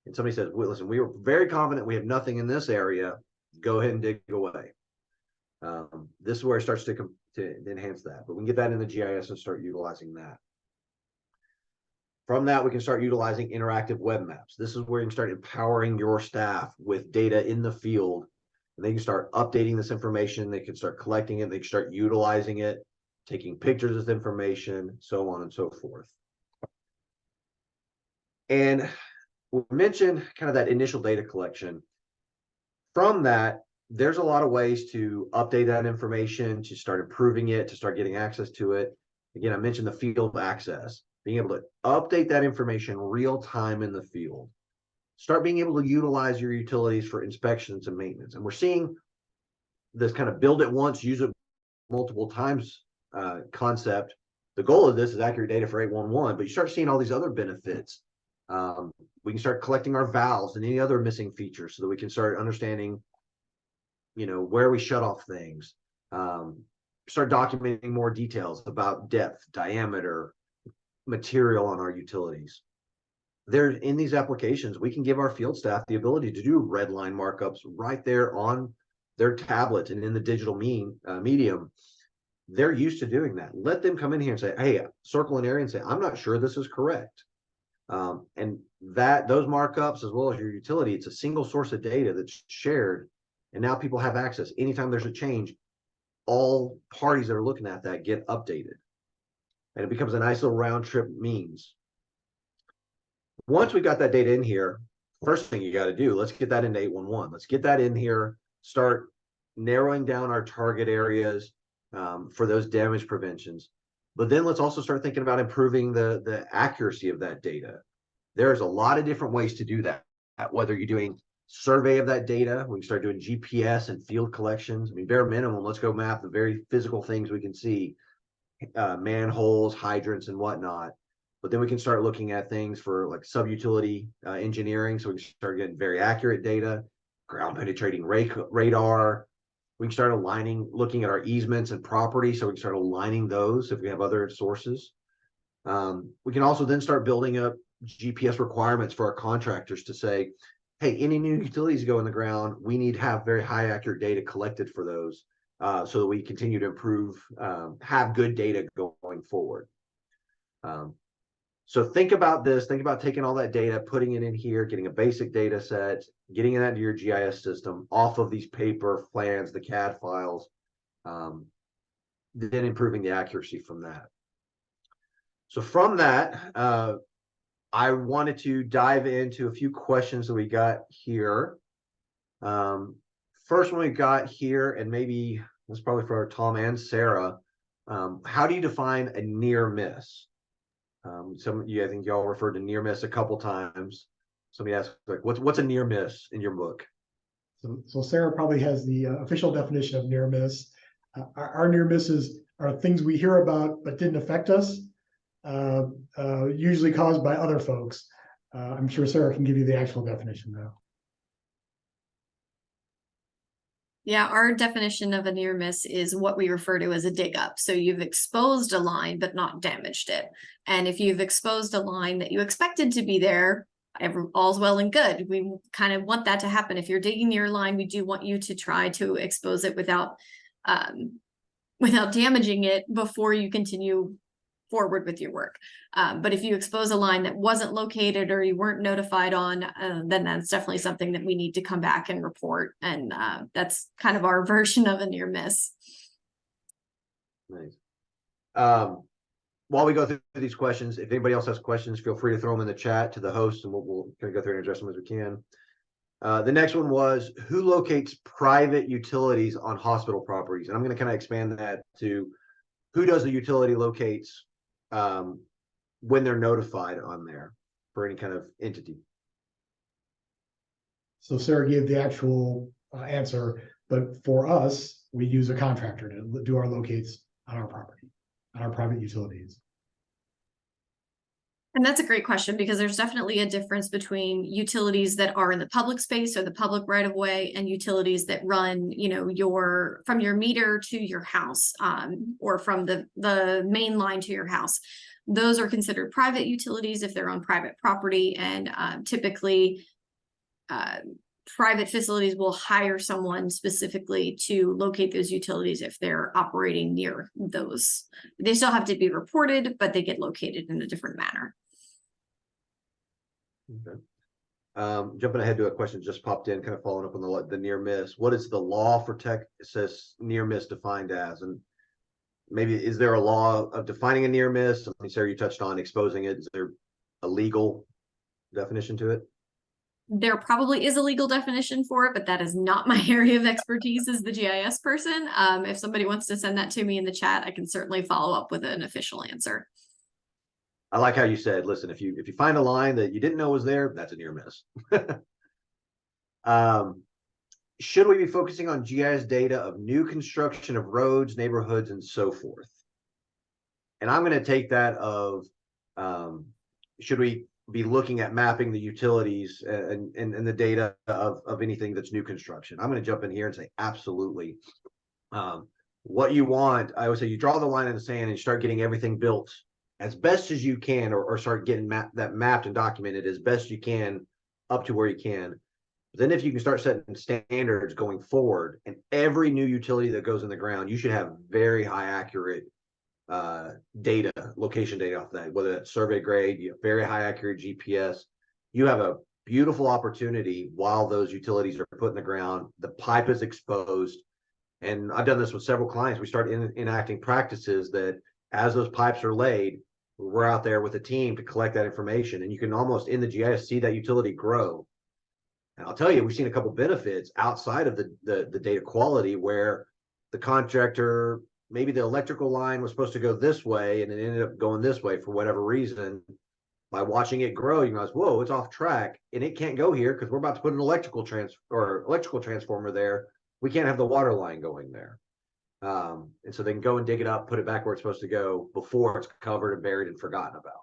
And somebody says, well, listen, we were very confident we have nothing in this area. Go ahead and dig away. This is where it starts to enhance that, but we can get that in the GIS and start utilizing that. From that, we can start utilizing interactive web maps. This is where you can start empowering your staff with data in the field. And they can start updating this information. They can start collecting it. They can start utilizing it, taking pictures of this information, so on and so forth. And we mentioned kind of that initial data collection. From that, there's a lot of ways to update that information, to start improving it, to start getting access to it. Again, I mentioned the field access, being able to update that information real time in the field. Start being able to utilize your utilities for inspections and maintenance. And we're seeing this kind of build it once, use it multiple times concept. The goal of this is accurate data for 811, but you start seeing all these other benefits. We can start collecting our valves and any other missing features so that we can start understanding, where we shut off things. Start documenting more details about depth, diameter, material on our utilities. In these applications, we can give our field staff the ability to do red line markups right there on their tablet and in the digital medium. They're used to doing that. Let them come in here and say, hey, circle an area and say, I'm not sure this is correct. And those markups, as well as your utility, it's a single source of data that's shared. And now people have access. Anytime there's a change, all parties that are looking at that get updated. And it becomes a nice little round trip means. once we got that data in here, first thing you got to do, let's get that into 811. Let's get that in here, start narrowing down our target areas for those damage preventions. But then let's also start thinking about improving the accuracy of that data. There's a lot of different ways to do that. Whether you're doing survey of that data, we can start doing GPS and field collections. I mean, bare minimum, let's go map the very physical things we can see, manholes, hydrants, and whatnot. But then we can start looking at things for like sub-utility engineering. So we can start getting very accurate data, ground penetrating radar. We can start looking at our easements and property. So we can start aligning those if we have other sources. We can also then start building up GPS requirements for our contractors to say, hey, any new utilities go in the ground, we need to have very high accurate data collected for those so that we continue to improve, have good data going forward. So think about this, think about taking all that data, putting it in here, getting a basic data set, getting it into your GIS system off of these paper plans, the CAD files, then improving the accuracy from that. So from that, I wanted to dive into a few questions that we got here. First one we got here, and maybe this is probably for Tom and Sarah. How do you define a near miss? Some of you, I think y'all referred to near miss a couple times. Somebody asked, like, what's a near miss in your book? So Sarah probably has the official definition of near miss. Our near misses are things we hear about but didn't affect us, usually caused by other folks. I'm sure Sarah can give you the actual definition though. Yeah, our definition of a near miss is what we refer to as a dig up. So you've exposed a line, but not damaged it. And if you've exposed a line that you expected to be there, all's well and good. We kind of want that to happen. If you're digging your line, we do want you to try to expose it without damaging it before you continue forward with your work. But if you expose a line that wasn't located or you weren't notified on, then that's definitely something that we need to come back and report. And that's kind of our version of a near miss. Nice. While we go through these questions, if anybody else has questions, feel free to throw them in the chat to the host, and we'll kind of go through and address them as we can. The next one was, who locates private utilities on hospital properties? And I'm going to kind of expand that to who does the utility locates when they're notified on there for any kind of entity. So Sarah gave the actual answer, but for us, we use a contractor to do our locates on our property, on our private utilities. And that's a great question, because there's definitely a difference between utilities that are in the public space or the public right of way and utilities that run, you know, from your meter to your house, or from the main line to your house. Those are considered private utilities if they're on private property, and typically private facilities will hire someone specifically to locate those utilities if they're operating near those. They still have to be reported, but they get located in a different manner. Okay. Jumping ahead to a question just popped in, kind of following up on the near miss. What is the law for Texas near miss defined as? And maybe, is there a law of defining a near miss? I mean, Sarah, you touched on exposing it. Is there a legal definition to it? There probably is a legal definition for it, but that is not my area of expertise as the GIS person. If somebody wants to send that to me in the chat, I can certainly follow up with an official answer. I like how you said, listen, if you find a line that you didn't know was there, that's a near miss. Should we be focusing on GIS data of new construction of roads, neighborhoods, and so forth? And I'm going to take that of, should we be looking at mapping the utilities and the data of anything that's new construction? I'm going to jump in here and say, absolutely. What you want, I would say, you draw the line in the sand and you start getting everything built as best as you can, or start getting that mapped and documented as best you can up to where you can. Then if you can start setting standards going forward, and every new utility that goes in the ground, you should have very high accurate data, location data off that, whether that's survey grade, you have very high accurate GPS. You have a beautiful opportunity while those utilities are put in the ground, the pipe is exposed. And I've done this with several clients. We start enacting practices that as those pipes are laid, we're out there with a team to collect that information, and you can almost in the GIS see that utility grow. And I'll tell you, we've seen a couple benefits outside of the data quality, where the contractor, maybe the electrical line was supposed to go this way and it ended up going this way for whatever reason. By watching it grow, you guys, whoa, it's off track and it can't go here because we're about to put an electrical transformer there. We can't have the water line going there. And so they can go and dig it up, put it back where it's supposed to go before it's covered and buried and forgotten about.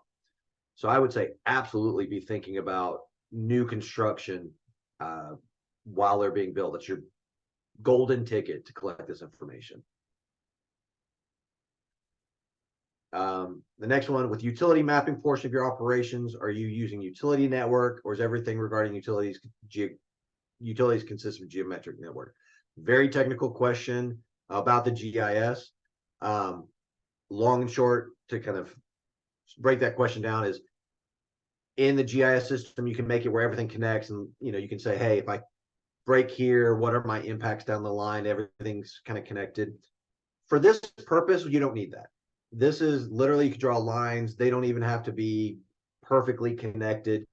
So I would say absolutely be thinking about new construction while they're being built. That's your golden ticket to collect this information. The next one, with utility mapping portion of your operations, are you using utility network, or is everything regarding utilities consist of geometric network? Very technical question about the GIS. Long and short, to kind of break that question down, is in the GIS system, you can make it where everything connects, and you can say, hey, if I break here, what are my impacts down the line? Everything's kind of connected. For this purpose, you don't need that. This is literally, you can draw lines. They don't even have to be perfectly connected,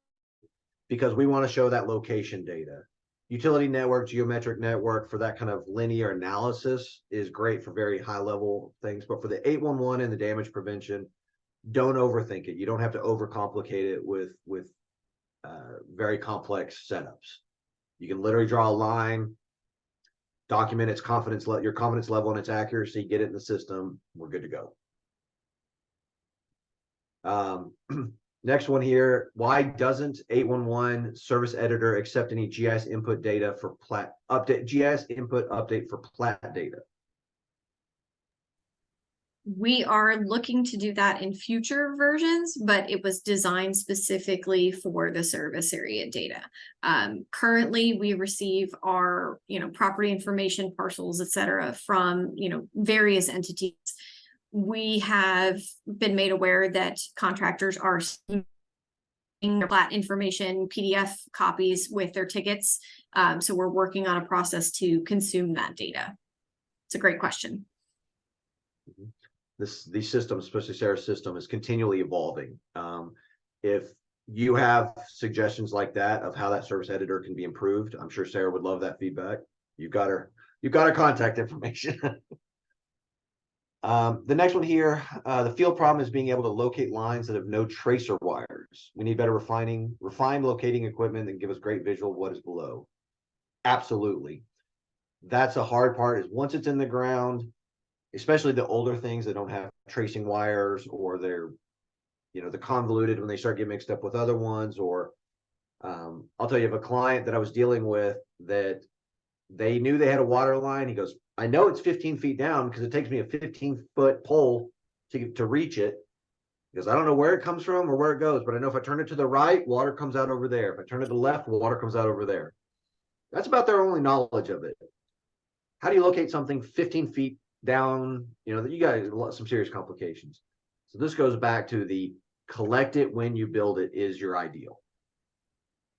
because we want to show that location data. Utility network, geometric network for that kind of linear analysis is great for very high level things. But for the 811 and the damage prevention, don't overthink it. You don't have to overcomplicate it with very complex setups. You can literally draw a line, document its confidence, your confidence level and its accuracy, get it in the system. We're good to go. Next one here, why doesn't 811 service editor accept any GIS input data for GIS input update for plat data? We are looking to do that in future versions, but it was designed specifically for the service area data. Currently, we receive our, property information, parcels, etc., from, various entities. We have been made aware that contractors are sending their plat information PDF copies with their tickets. So we're working on a process to consume that data. It's a great question. These systems, especially Sara's system, is continually evolving. If you have suggestions like that of how that service editor can be improved, I'm sure Sara would love that feedback. You've got her contact information. The next one here, the field problem is being able to locate lines that have no tracer wires. We need better refined locating equipment that can give us great visual of what is below. Absolutely. That's a hard part, is once it's in the ground, especially the older things that don't have tracing wires, or they're, they're convoluted when they start getting mixed up with other ones. Or I'll tell you of a client that I was dealing with that they knew they had a water line. He goes, I know it's 15 feet down because it takes me a 15-foot pole to reach it, because I don't know where it comes from or where it goes, but I know if I turn it to the right, water comes out over there. If I turn it to the left, water comes out over there. That's about their only knowledge of it. How do you locate something 15 feet down? You got some serious complications. So this goes back to the collect it when you build it is your ideal.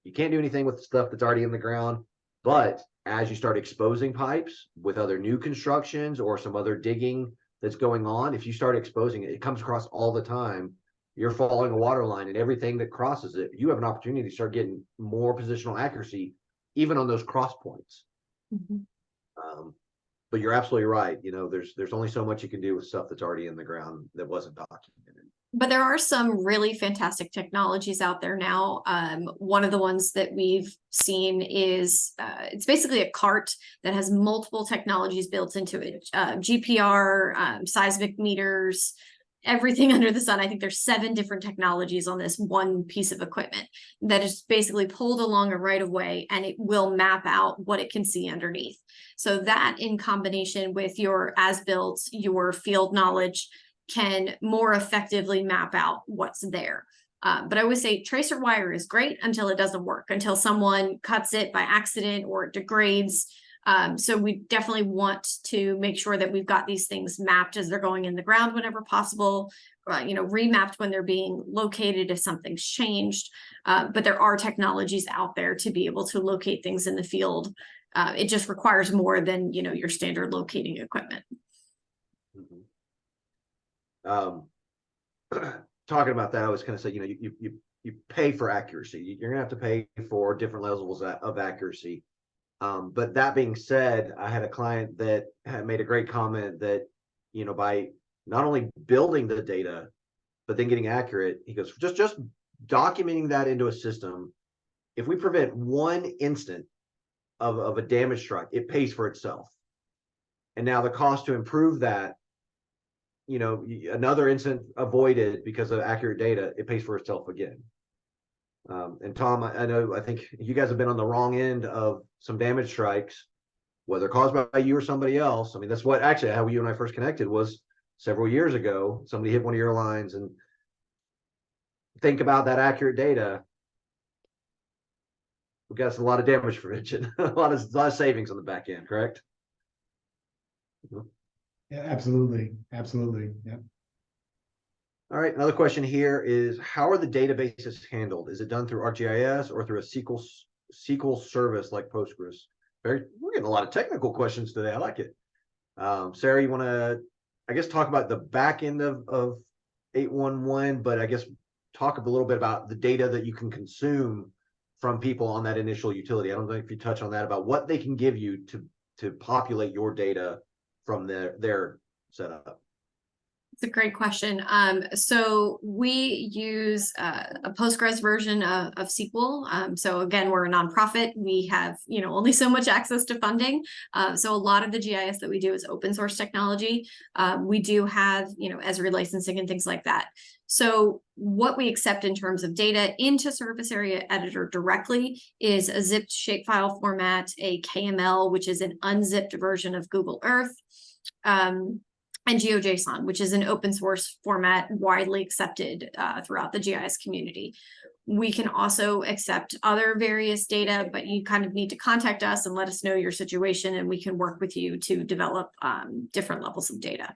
You can't do anything with stuff that's already in the ground, but as you start exposing pipes with other new constructions or some other digging that's going on, if you start exposing it, it comes across all the time. You're following a water line, and everything that crosses it, you have an opportunity to start getting more positional accuracy, even on those cross points. Mm-hmm. But you're absolutely right. There's only so much you can do with stuff that's already in the ground that wasn't documented. But there are some really fantastic technologies out there now. One of the ones that we've seen is it's basically a cart that has multiple technologies built into it. GPR, seismic meters, everything under the sun. I think there's 7 different technologies on this one piece of equipment that is basically pulled along a right of way, and it will map out what it can see underneath. So that, in combination with your as-built, your field knowledge, can more effectively map out what's there. But I always say tracer wire is great until it doesn't work, until someone cuts it by accident or it degrades. So we definitely want to make sure that we've got these things mapped as they're going in the ground whenever possible, remapped when they're being located if something's changed. But there are technologies out there to be able to locate things in the field. It just requires more than, your standard locating equipment. Mm-hmm. talking about that, I was kind of saying, you pay for accuracy. You're gonna have to pay for different levels of accuracy. But that being said, I had a client that had made a great comment that, by not only building the data, but then getting accurate, he goes, just documenting that into a system. If we prevent one instant of a damage strike, it pays for itself. And now the cost to improve that, another incident avoided because of accurate data, it pays for itself again. And Tom, I think you guys have been on the wrong end of some damage strikes, whether caused by you or somebody else. I mean, that's what actually how you and I first connected was several years ago. Somebody hit one of your lines, and think about that accurate data. We got a lot of damage prevention, a lot of savings on the back end, correct? Yeah, absolutely. Absolutely. Yeah. All right. Another question here is, how are the databases handled? Is it done through ArcGIS or through a SQL service like Postgres? We're getting a lot of technical questions today. I like it. Sarah, you want to, I guess, talk about the back end of 811, but I guess talk a little bit about the data that you can consume from people on that initial utility. I don't know if you touch on that, about what they can give you to populate your data from their setup. It's a great question. So we use a Postgres version of SQL. So again, we're a nonprofit. We have, only so much access to funding. So a lot of the GIS that we do is open source technology. We do have, Esri licensing and things like that. So what we accept in terms of data into Surface Area Editor directly is a zipped shapefile format, a KML, which is an unzipped version of Google Earth, and GeoJSON, which is an open source format widely accepted throughout the GIS community. We can also accept other various data, but you kind of need to contact us and let us know your situation, and we can work with you to develop different levels of data.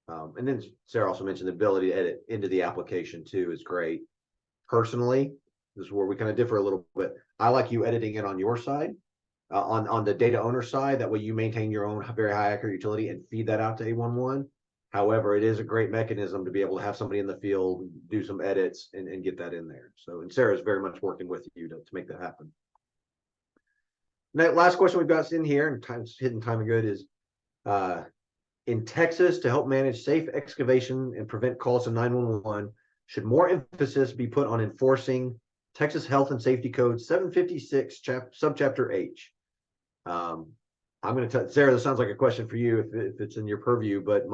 And then Sarah also mentioned the ability to edit into the application too is great. Personally, this is where we kind of differ a little bit. I like you editing it on your side, on the data owner side. That way you maintain your own very high accurate utility and feed that out to 811. However, it is a great mechanism to be able to have somebody in the field do some edits and get that in there. So, and Sarah is very much working with you to make that happen. Now, last question we've got in here, and time's hitting time good, is in Texas, to help manage safe excavation and prevent calls to 911, should more emphasis be put on enforcing Texas Health and Safety Code 756 subchapter H? I'm going to tell Sarah, this sounds like a question for you if it's in your purview, but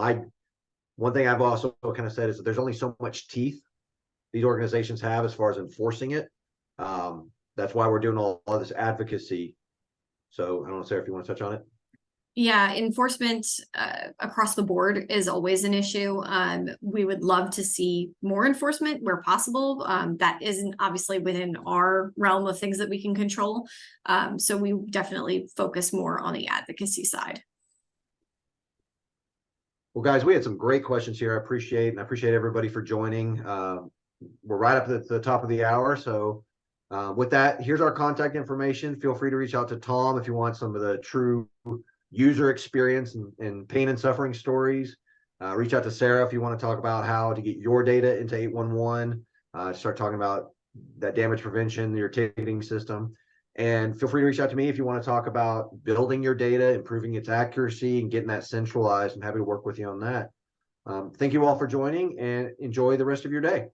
one thing I've also kind of said is that there's only so much teeth these organizations have as far as enforcing it. That's why we're doing all this advocacy. So I don't know, Sarah, if you want to touch on it. Yeah, enforcement across the board is always an issue. We would love to see more enforcement where possible. That isn't obviously within our realm of things that we can control. So we definitely focus more on the advocacy side. Well, guys, we had some great questions here. I appreciate everybody for joining. We're right up at the top of the hour. So with that, here's our contact information. Feel free to reach out to Tom if you want some of the true user experience and pain and suffering stories. Reach out to Sarah if you want to talk about how to get your data into 811. Start talking about that damage prevention, your ticketing system. And feel free to reach out to me if you want to talk about building your data, improving its accuracy, and getting that centralized. I'm happy to work with you on that. Thank you all for joining, and enjoy the rest of your day.